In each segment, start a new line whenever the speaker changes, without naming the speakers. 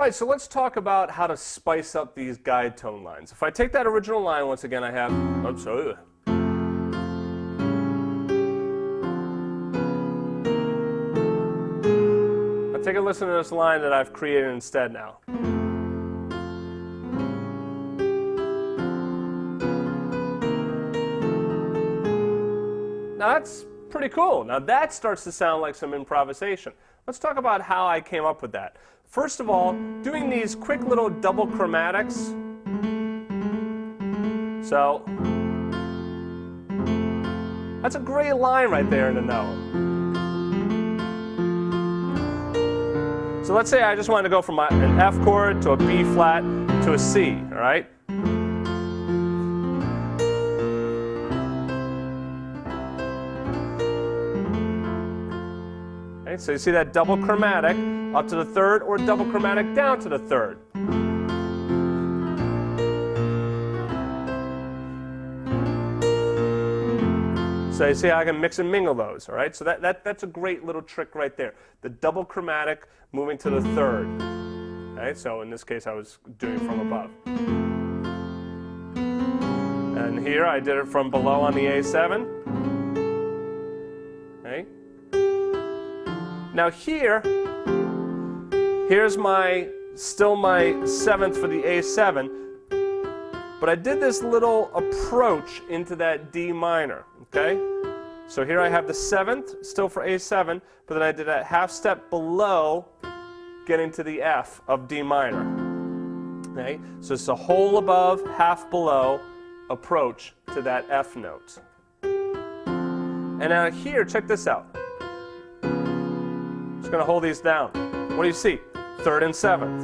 All right, so let's talk about how to spice up these guide tone lines. If I take that original line, once again I have, oops, I'll take a listen to this line that I've created instead now. Now that's pretty cool. Now that starts to sound like some improvisation. Let's talk about how I came up with that. First of all, doing these quick little double chromatics. So that's a great line right there in the note. So let's say I just wanted to go from an F chord to a B flat to a C, all right? Okay, so you see that double chromatic up to the third or double chromatic down to the third. So you see how I can mix and mingle those, all right? So that's a great little trick right there. The double chromatic moving to the third. Okay, so in this case I was doing it from above. And here I did it from below on the A7. Okay. Now here's still my seventh for the A7, but I did this little approach into that D minor, okay? So here I have the seventh, still for A7, but then I did a half step below getting to the F of D minor, okay? So it's a whole above, half below approach to that F note. And now here, check this out. Just going to hold these down. What do you see? Third and seventh.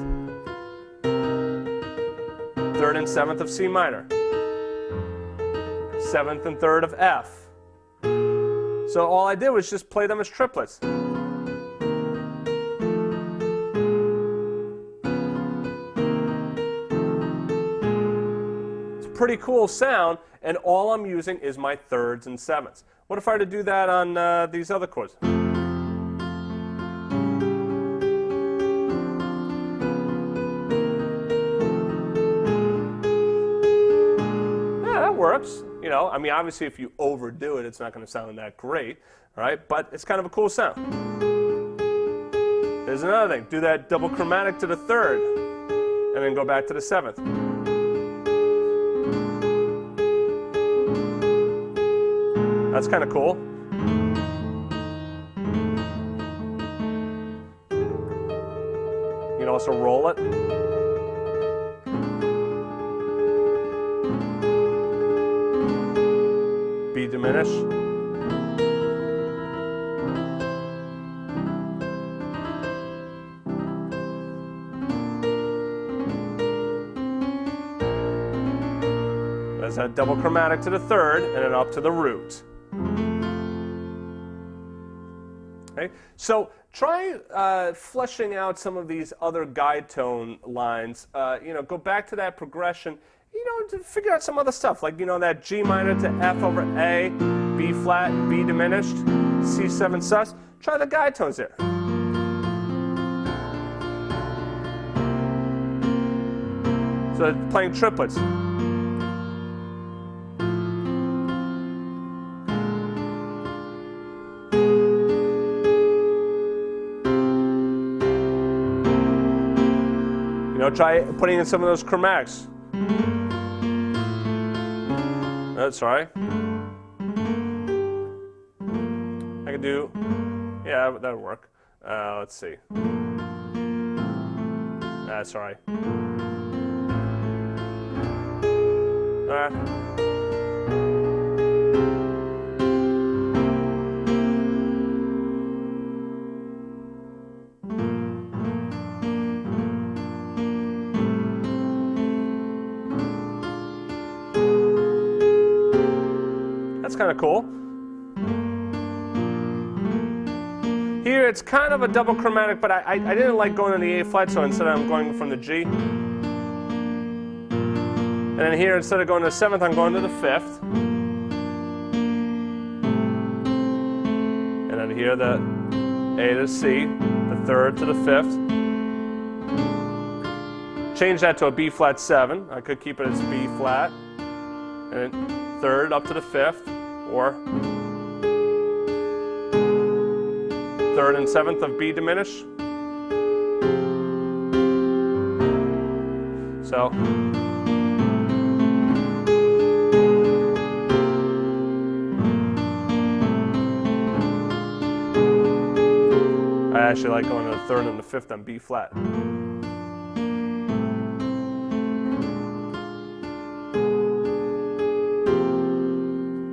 Third and seventh of C minor. Seventh and third of F. So all I did was just play them as triplets. It's a pretty cool sound, and all I'm using is my thirds and sevenths. What if I were to do that on these other chords? Works, you know. I mean, obviously, if you overdo it, it's not going to sound that great, all right? But it's kind of a cool sound. There's another thing. Do that double chromatic to the third, and then go back to the seventh. That's kind of cool. You can also roll it. B diminish. There's that double chromatic to the third and then up to the root. Okay, so try fleshing out some of these other guide tone lines. You know, go back to that progression. You know, to figure out some other stuff, like, you know, that G minor to F over A, B flat, B diminished, C7 sus. Try the guide tones there. So playing triplets. You know, try putting in some of those chromatics. That's right. I can do, yeah, that would work. Let's see. That's all right. That's kind of cool. Here it's kind of a double chromatic, but I didn't like going on the A flat, so instead I'm going from the G. And then here, instead of going to the seventh, I'm going to the fifth. And then here the A to C, the third to the fifth. change that to a B flat 7. I could keep it as B flat, and then third up to the fifth, or third and seventh of B diminished. So I actually like going to the third and the fifth on B flat.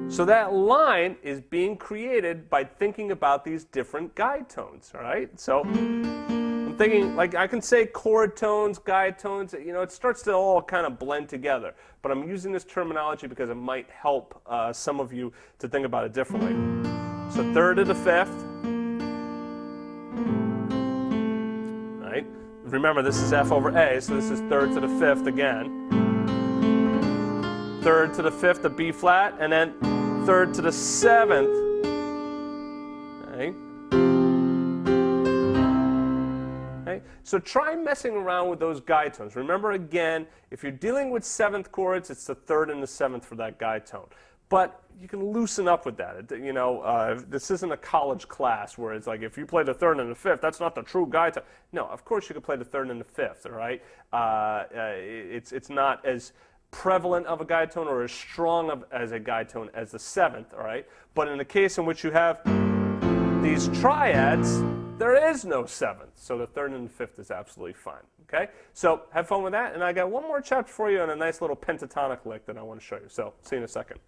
So that line is being created by thinking about these different guide tones, all right? So I'm thinking, like, I can say chord tones, guide tones, you know, it starts to all kind of blend together. But I'm using this terminology because it might help some of you to think about it differently. So third to the fifth, right? Remember, this is F over A, so this is third to the fifth again. Third to the fifth of B flat, and then third to the seventh, okay? Okay? So try messing around with those guide tones. Remember again, if you're dealing with seventh chords, it's the third and the seventh for that guide tone. But you can loosen up with that. You know, this isn't a college class where it's like if you play the third and the fifth, that's not the true guide tone. No, of course you can play the third and the fifth, all right? It's not as prevalent of a guide tone or as strong as a guide tone as the seventh, all right? But in the case in which you have these triads, there is no seventh. So the third and the fifth is absolutely fine, okay? So have fun with that. And I got one more chapter for you and a nice little pentatonic lick that I want to show you. So see you in a second.